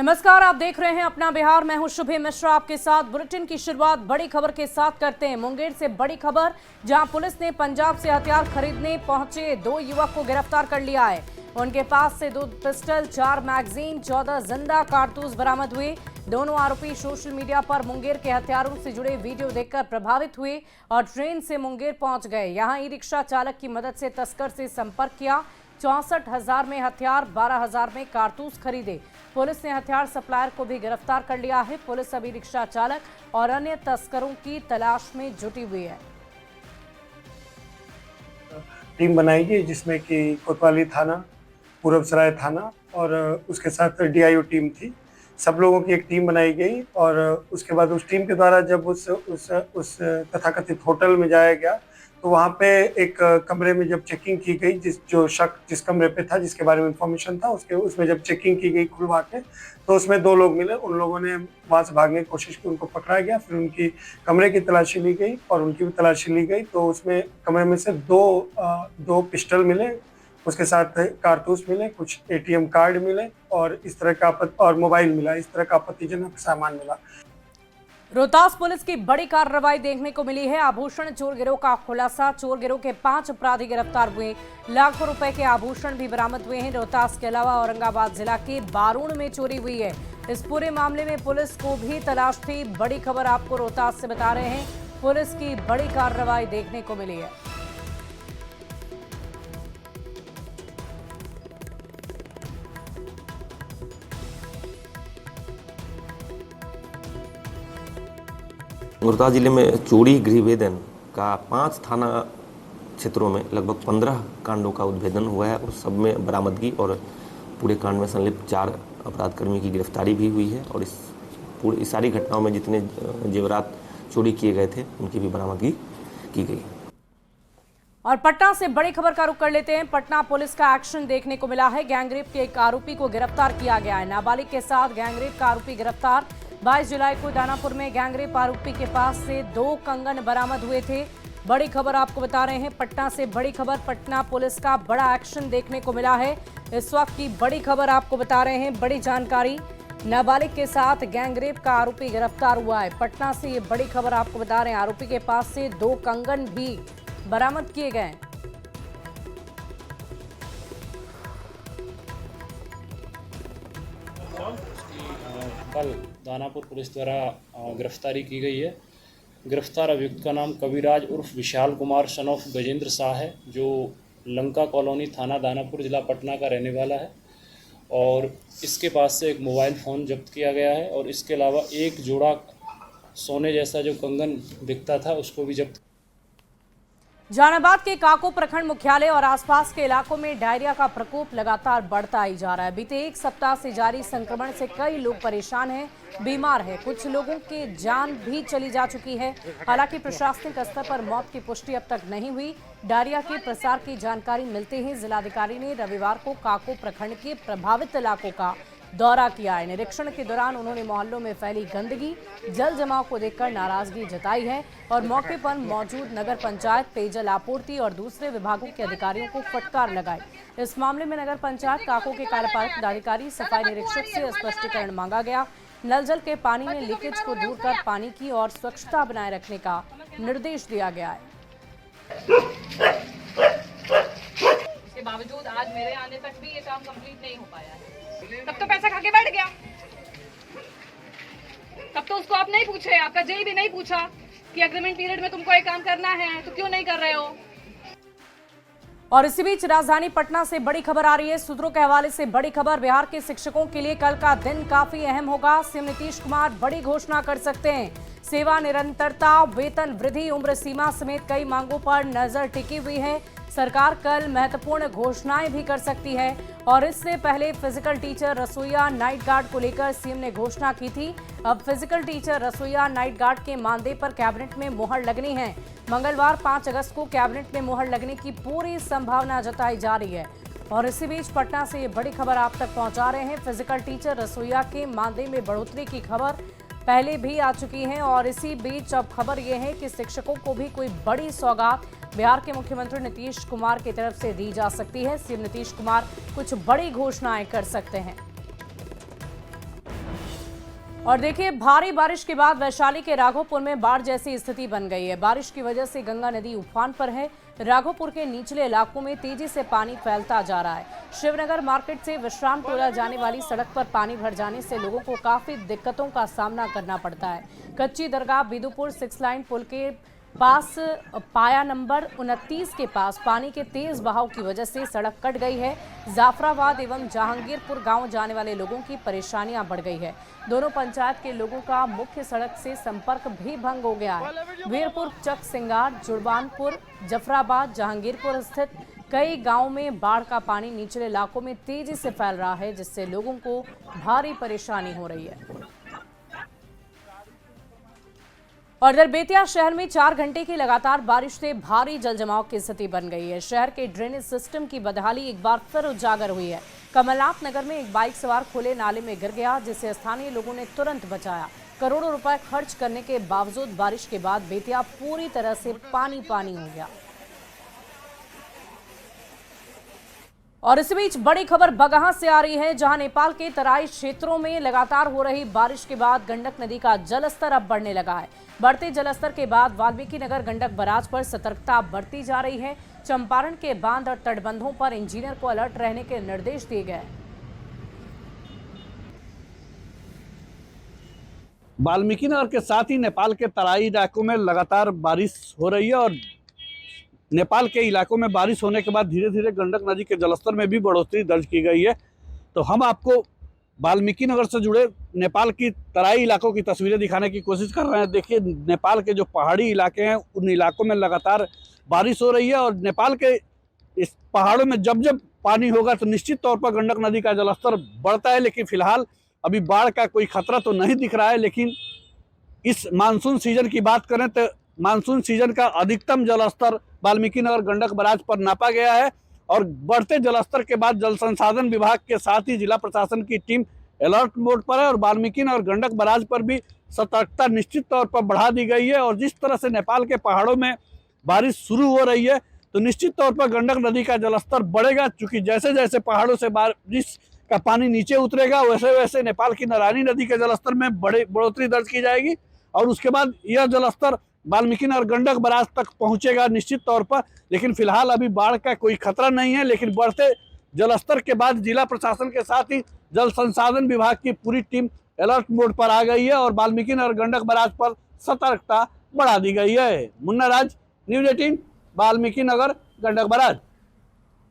नमस्कार, आप देख रहे हैं अपना बिहार। मैं हूं शुभे मिश्रा आपके साथ। बुलेटिन की शुरुआत बड़ी खबर के साथ करते हैं। मुंगेर से बड़ी खबर, जहां पुलिस ने पंजाब से हथियार खरीदने पहुंचे 2 युवक को गिरफ्तार कर लिया है। उनके पास से 2 पिस्टल, 4 मैगजीन, 14 जिंदा कारतूस बरामद हुए। दोनों आरोपी सोशल मीडिया पर मुंगेर के हथियारों से जुड़े वीडियो देखकर प्रभावित हुए और ट्रेन से मुंगेर पहुंच गए। यहां ई रिक्शा चालक की मदद से तस्कर से संपर्क किया। 64,000 में हथियार, 12,000 में कारतूस खरीदे। पुलिस ने हथियार सप्लायर को भी गिरफ्तार कर लिया है। पुलिस अभी रिक्शा चालक और अन्य तस्करों की तलाश में जुटी हुई है। टीम बनाई गई जिसमें कि कोतवाली थाना, पूरबसराय थाना और उसके साथ डीआईओ टीम थी। सब लोगों की एक टीम बनाई गई और उसके बाद उस टीम के द्वारा जब उस तथाकथित होटल में जाया गया तो वहाँ पे एक कमरे में जब चेकिंग की गई, जिस कमरे पे था, जिसके बारे में इंफॉर्मेशन था, उसमें जब चेकिंग की गई खुलवा के, तो उसमें 2 लोग मिले। उन लोगों ने वहाँ से भागने की कोशिश की, उनको पकड़ा गया। फिर उनकी कमरे की तलाशी ली गई और उनकी भी तलाशी ली गई। तो उसमें कमरे में से दो पिस्टल मिले, उसके साथ कारतूस मिले, कुछ एटीएम कार्ड मिले और इस तरह का और मोबाइल मिला। इस तरह का आपत्तिजनक सामान मिला। रोहतास पुलिस की बड़ी कार्रवाई देखने को मिली है। आभूषण चोर गिरोह का खुलासा। चोर गिरोह के 5 अपराधी गिरफ्तार हुए। लाखों रुपए के आभूषण भी बरामद हुए हैं। रोहतास के अलावा औरंगाबाद जिला के बारूण में चोरी हुई है। इस पूरे मामले में पुलिस को भी तलाश थी। बड़ी खबर आपको रोहतास से बता रहे हैं। पुलिस की बड़ी कार्रवाई देखने को मिली है। रोहतास जिले में चोरी गृहभेदन का 5 थाना क्षेत्रों में लगभग 15 कांडों का उद्भेदन हुआ है और सब में बरामदगी और पूरे कांड में संलिप्त 4 अपराधकर्मी की गिरफ्तारी भी हुई है। और इस सारी घटनाओं में जितने जेवरात चोरी किए गए थे उनकी भी बरामदगी की गई। और पटना से बड़ी खबर का रुख कर लेते हैं। पटना पुलिस का एक्शन देखने को मिला है। गैंगरेप के एक आरोपी को गिरफ्तार किया गया है। नाबालिग के साथ गैंगरेप का आरोपी गिरफ्तार। 22 जुलाई को दानापुर में गैंगरेप आरोपी के पास से 2 कंगन बरामद हुए थे। बड़ी खबर आपको बता रहे हैं। पटना से बड़ी खबर, पटना पुलिस का बड़ा एक्शन देखने को मिला है। इस वक्त की बड़ी खबर आपको बता रहे हैं। बड़ी जानकारी, नाबालिग के साथ गैंगरेप का आरोपी गिरफ्तार हुआ है। पटना से ये बड़ी खबर आपको बता रहे हैं। आरोपी के पास से 2 कंगन भी बरामद किए गए। कल दानापुर पुलिस द्वारा गिरफ्तारी की गई है। गिरफ्तार अभियुक्त का नाम कविराज उर्फ विशाल कुमार सन ऑफ गजेंद्र शाह है, जो लंका कॉलोनी थाना दानापुर जिला पटना का रहने वाला है। और इसके पास से एक मोबाइल फ़ोन जब्त किया गया है और इसके अलावा एक जोड़ा सोने जैसा जो कंगन दिखता था उसको भी जब्त। जहानाबाद के काको प्रखंड मुख्यालय और आसपास के इलाकों में डायरिया का प्रकोप लगातार बढ़ता ही जा रहा है। बीते 1 सप्ताह से जारी संक्रमण से कई लोग परेशान हैं, बीमार हैं। कुछ लोगों की जान भी चली जा चुकी है। हालांकि प्रशासनिक स्तर पर मौत की पुष्टि अब तक नहीं हुई। डायरिया के प्रसार की जानकारी मिलते ही जिलाधिकारी ने रविवार को काको प्रखंड के प्रभावित इलाकों का दौरा किया है। निरीक्षण के दौरान उन्होंने मोहल्लों में फैली गंदगी, जल जमाव को देखकर नाराजगी जताई है और मौके पर मौजूद नगर पंचायत, पेयजल आपूर्ति और दूसरे विभागों के अधिकारियों को फटकार लगाई। इस मामले में नगर पंचायत काको के कार्यपालक पदाधिकारी, सफाई निरीक्षक से स्पष्टीकरण मांगा गया। नल जल के पानी में लीकेज को दूर कर पानी की और स्वच्छता बनाए रखने का निर्देश दिया गया है। इसके बावजूद आज मेरे आने तक भी ये काम कंप्लीट नहीं हो पाया है। तब तो पैसा खा के बैठ गया। तब तो उसको आप नहीं पूछे, आपका जेई भी नहीं पूछा कि एग्रीमेंट पीरियड में तुमको ये काम करना है तो क्यों नहीं कर रहे हो। और इसी बीच राजधानी पटना से बड़ी खबर आ रही है। सूत्रों के हवाले से बड़ी खबर, बिहार के शिक्षकों के लिए कल का दिन काफी अहम होगा। सीएम नीतीश कुमार बड़ी घोषणा कर सकते हैं। सेवा निरंतरता, वेतन वृद्धि, उम्र सीमा समेत कई मांगों पर नजर टिकी हुई है। सरकार कल महत्वपूर्ण घोषणाएं भी कर सकती है। और इससे पहले फिजिकल टीचर, रसोईया, नाइट गार्ड को लेकर सीएम ने घोषणा की थी। अब फिजिकल टीचर, रसोईया, नाइट गार्ड के मानदेय पर कैबिनेट में मुहर लगनी है। मंगलवार 5 अगस्त को कैबिनेट में मुहर लगने की पूरी संभावना जताई जा रही है। और इसी बीच पटना से ये बड़ी खबर आप तक पहुंचा रहे हैं। फिजिकल टीचर, रसोईया के मानदेय में बढ़ोतरी की खबर पहले भी आ चुकी है। और इसी बीच अब खबर यह है कि शिक्षकों को भी कोई बड़ी सौगात बिहार के मुख्यमंत्री नीतीश कुमार की तरफ से दी जा सकती है। सीएम नीतीश कुमार कुछ बड़ी घोषणाएं कर सकते हैं। और देखिए, भारी बारिश के बाद वैशाली के राघोपुर में बाढ़ जैसी स्थिति बन गई है। बारिश की वजह से गंगा नदी उफान पर है। राघोपुर के निचले इलाकों में तेजी से पानी फैलता जा रहा है। शिवनगर मार्केट से विश्राम टोला जाने वाली सड़क पर पानी भर जाने से लोगों को काफी दिक्कतों का सामना करना पड़ता है। कच्ची दरगाह बिदुपुर 6 लाइन पुल के पास पाया नंबर 29 के पास पानी के तेज बहाव की वजह से सड़क कट गई है। जाफराबाद एवं जहांगीरपुर गांव जाने वाले लोगों की परेशानियां बढ़ गई है। दोनों पंचायत के लोगों का मुख्य सड़क से संपर्क भी भंग हो गया है। वीरपुर, चक सिंगार, जुड़बानपुर, जफराबाद, जहांगीरपुर स्थित कई गाँव में बाढ़ का पानी निचले इलाकों में तेजी से फैल रहा है, जिससे लोगों को भारी परेशानी हो रही है। और इधर बेतिया शहर में 4 घंटे की लगातार बारिश से भारी जलजमाव की स्थिति बन गई है। शहर के ड्रेनेज सिस्टम की बदहाली एक बार फिर उजागर हुई है। कमलनाथ नगर में एक बाइक सवार खुले नाले में गिर गया, जिसे स्थानीय लोगों ने तुरंत बचाया। करोड़ों रुपए खर्च करने के बावजूद बारिश के बाद बेतिया पूरी तरह से पानी पानी हो गया। और इस बीच बड़ी खबर बगहा से आ रही है, जहां नेपाल के तराई क्षेत्रों में लगातार हो रही बारिश के बाद गंडक नदी का जलस्तर अब बढ़ने लगा है। बढ़ते जलस्तर के बाद वाल्मीकि नगर गंडक बराज पर सतर्कता बढ़ती जा रही है। चंपारण के बांध और तटबंधों पर इंजीनियर को अलर्ट रहने के निर्देश दिए गए। वाल्मीकि नगर के साथ ही नेपाल के तराई इलाकों में लगातार बारिश हो रही है और नेपाल के इलाकों में बारिश होने के बाद धीरे धीरे गंडक नदी के जलस्तर में भी बढ़ोतरी दर्ज की गई है। तो हम आपको वाल्मीकि नगर से जुड़े नेपाल की तराई इलाकों की तस्वीरें दिखाने की कोशिश कर रहे हैं। देखिए, नेपाल के जो पहाड़ी इलाके हैं उन इलाकों में लगातार बारिश हो रही है और नेपाल के इस पहाड़ों में जब जब पानी होगा तो निश्चित तौर पर गंडक नदी का जलस्तर बढ़ता है। लेकिन फिलहाल अभी बाढ़ का कोई खतरा तो नहीं दिख रहा है। लेकिन इस मानसून सीजन की बात करें तो मानसून सीजन का अधिकतम जलस्तर वाल्मीकि नगर गंडक बराज पर नापा गया है और बढ़ते जलस्तर के बाद जल संसाधन विभाग के साथ ही जिला प्रशासन की टीम अलर्ट मोड पर है और वाल्मीकि नगर गंडक बराज पर भी सतर्कता निश्चित तौर पर बढ़ा दी गई है। और जिस तरह से नेपाल के पहाड़ों में बारिश शुरू हो रही है तो निश्चित तौर पर गंडक नदी का जलस्तर बढ़ेगा, क्योंकि जैसे जैसे पहाड़ों से बारिश का पानी नीचे उतरेगा वैसे वैसे नेपाल की नारायणी नदी के जलस्तर में बढ़ोतरी दर्ज की जाएगी और उसके बाद यह जलस्तर वाल्मीकि नगर गंडक बराज तक पहुंचेगा निश्चित तौर पर। लेकिन फिलहाल अभी बाढ़ का कोई खतरा नहीं है। लेकिन बढ़ते जलस्तर के बाद जिला प्रशासन के साथ ही जल संसाधन विभाग की पूरी टीम अलर्ट मोड पर आ गई है और वाल्मीकि नगर गंडक बराज पर सतर्कता बढ़ा दी गई है। मुन्ना राज, न्यूज़ 18, वाल्मीकि नगर गंडक बराज।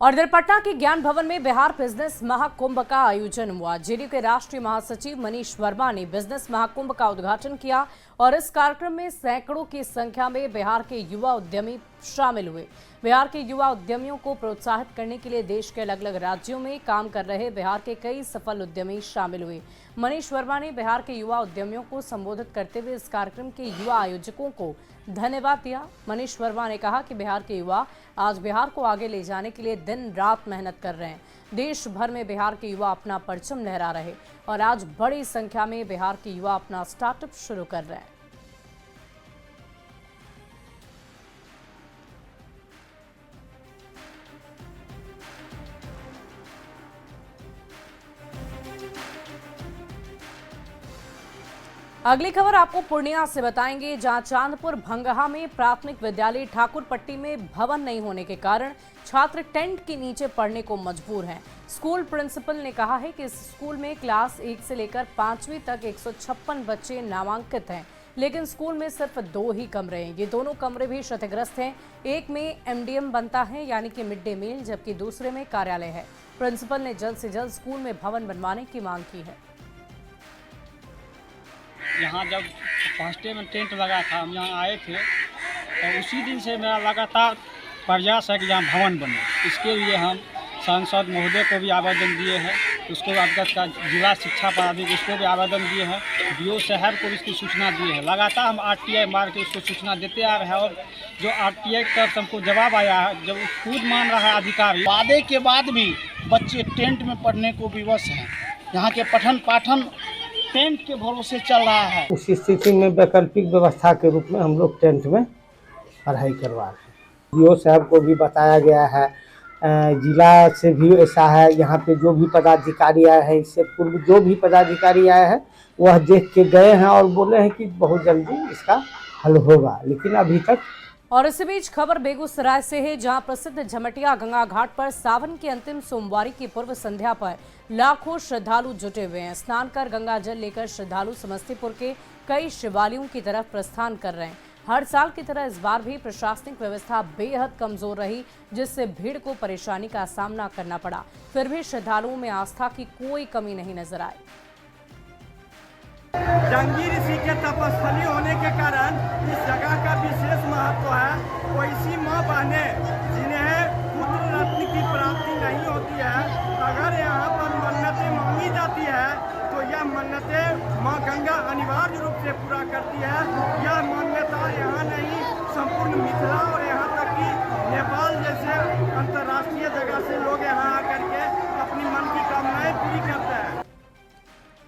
और इधर पटना के ज्ञान भवन में बिहार बिजनेस महाकुंभ का आयोजन हुआ। जेडीयू के राष्ट्रीय महासचिव मनीष वर्मा ने बिजनेस महाकुंभ का उद्घाटन किया और इस कार्यक्रम में सैकड़ों की संख्या में बिहार के युवा उद्यमी शामिल हुए। बिहार के युवा उद्यमियों को प्रोत्साहित करने के लिए देश के अलग अलग राज्यों में काम कर रहे बिहार के कई सफल उद्यमी शामिल हुए। मनीष वर्मा ने बिहार के युवा उद्यमियों को संबोधित करते हुए इस कार्यक्रम के युवा आयोजकों को धन्यवाद दिया। मनीष वर्मा ने कहा कि बिहार के युवा आज बिहार को आगे ले जाने के लिए दिन रात मेहनत कर रहे हैं। देश भर में बिहार के युवा अपना परचम लहरा रहे और आज बड़ी संख्या में बिहार के युवा अपना स्टार्टअप शुरू कर रहे हैं। अगली खबर आपको पूर्णिया से बताएंगे, जहां चांदपुर भंगहा में प्राथमिक विद्यालय ठाकुरपट्टी में भवन नहीं होने के कारण छात्र टेंट के नीचे पढ़ने को मजबूर हैं। स्कूल प्रिंसिपल ने कहा है कि इस स्कूल में क्लास 1 से लेकर 5वीं तक 156 बच्चे नामांकित हैं, लेकिन स्कूल में सिर्फ 2 ही कमरे हैं। ये दोनों कमरे भी क्षतिग्रस्त हैं। एक में MDM बनता है यानी कि मिड डे मील, जबकि दूसरे में कार्यालय है। प्रिंसिपल ने जल्द से जल्द स्कूल में भवन बनवाने की मांग की है। यहाँ जब फर्स्ट डे में टेंट लगा था, हम यहाँ आए थे, तो उसी दिन से मेरा लगातार प्रयास है कि यहाँ भवन बने। इसके लिए हम सांसद महोदय को भी आवेदन दिए हैं, उसको अवगत का जिला शिक्षा पदाधिकारी उसको भी आवेदन दिए हैं, DO शहर को इसकी सूचना दी है। लगातार हम RTI मार के उसको सूचना देते आ रहे हैं और जो RTI की तरफ हमको जवाब आया है, जब खुद मान रहा है अधिकारी, वादे के बाद भी बच्चे टेंट में पढ़ने को विवश हैं। यहाँ के पठन पाठन टेंट के भरोसे चल रहा है। उस स्थिति में वैकल्पिक व्यवस्था के रूप में हम लोग टेंट में पढ़ाई करवा रहे हैं। DO साहब को भी बताया गया है जिला से भी ऐसा है। यहाँ पे जो भी पदाधिकारी आए हैं, इससे पूर्व जो भी पदाधिकारी आए हैं वह देख के गए हैं और बोले हैं कि बहुत जल्दी इसका हल होगा, लेकिन अभी तक। और इसी बीच खबर बेगूसराय से है, जहां प्रसिद्ध झमटिया गंगा घाट पर सावन की अंतिम सोमवारी की पूर्व संध्या पर लाखों श्रद्धालु जुटे हुए हैं। स्नान कर गंगा जल लेकर श्रद्धालु समस्तीपुर के कई शिवालयों की तरफ प्रस्थान कर रहे हैं। हर साल की तरह इस बार भी प्रशासनिक व्यवस्था बेहद कमजोर रही, जिससे भीड़ को परेशानी का सामना करना पड़ा। फिर भी श्रद्धालुओं में आस्था की कोई कमी नहीं नजर आई। जंगी ऋषि के तपस्थली होने के कारण इस जगह का विशेष महत्व है। वो इसी माँ बहने जिन्हें पुत्र रत्न की प्राप्ति नहीं होती है, अगर यहाँ पर मन्नतें मांगी जाती है तो यह मन्नतें माँ गंगा अनिवार्य रूप से पूरा करती है। यह मान्यता यहाँ नहीं, संपूर्ण मिथिला और यहाँ तक कि नेपाल जैसे अंतर्राष्ट्रीय जगह से लोग यहाँ आकर के अपनी मन की कामनाएं पूरी करते हैं।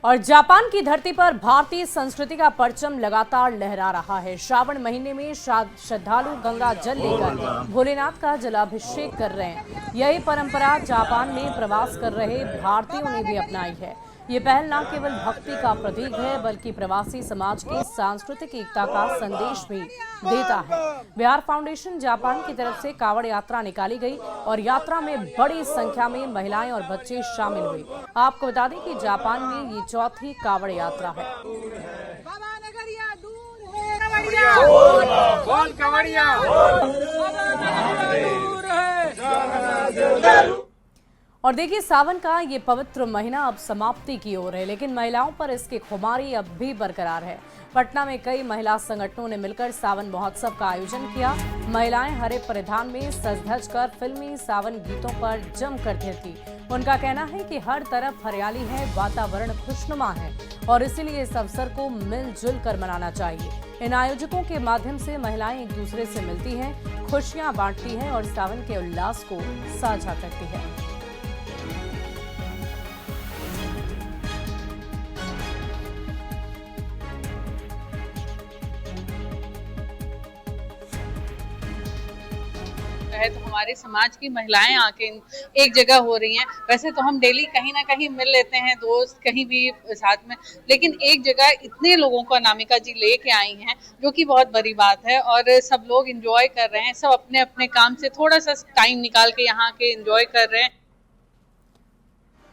और जापान की धरती पर भारतीय संस्कृति का परचम लगातार लहरा रहा है। श्रावण महीने में श्रद्धालु गंगा जल लेकर भोलेनाथ का जलाभिषेक कर रहे हैं। यही परंपरा जापान में प्रवास कर रहे भारतीयों ने भी अपनाई है। ये पहल न केवल भक्ति का प्रतीक है, बल्कि प्रवासी समाज की सांस्कृतिक एकता का संदेश भी देता है। बिहार फाउंडेशन जापान की तरफ से कावड़ यात्रा निकाली गई और यात्रा में बड़ी संख्या में महिलाएं और बच्चे शामिल हुए। आपको बता दें कि जापान में ये चौथी कावड़ यात्रा है। और देखिए, सावन का ये पवित्र महीना अब समाप्ति की ओर है, लेकिन महिलाओं पर इसकी खुमारी अब भी बरकरार है। पटना में कई महिला संगठनों ने मिलकर सावन महोत्सव का आयोजन किया। महिलाएं हरे परिधान में सज धज कर फिल्मी सावन गीतों पर जमकर थिरकी। उनका कहना है कि हर तरफ हरियाली है, वातावरण खुशनुमा है और इसीलिए इस अवसर को मिलजुल कर मनाना चाहिए। इन आयोजकों के माध्यम से महिलाएं एक दूसरे से मिलती हैं, खुशियां बांटती हैं और सावन के उल्लास को साझा करती है। है तो हमारे समाज की महिलाएं आके एक जगह हो रही हैं। वैसे तो हम डेली कहीं ना कहीं मिल लेते हैं, दोस्त कहीं भी साथ में, लेकिन एक जगह इतने लोगों को अनामिका जी लेके आई हैं, जो कि बहुत बड़ी बात है। और सब लोग एंजॉय कर रहे हैं, सब अपने अपने काम से थोड़ा सा टाइम निकाल के यहाँ के एंजॉय कर रहे हैं।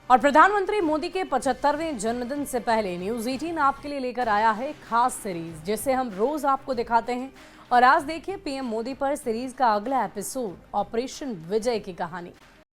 और प्रधानमंत्री मोदी के 75वें जन्मदिन से पहले न्यूज़ 18 आपके लिए लेकर आया है खास सीरीज, जिसे हम रोज आपको दिखाते हैं। और आज देखिए पीएम मोदी पर सीरीज का अगला एपिसोड, ऑपरेशन विजय की कहानी।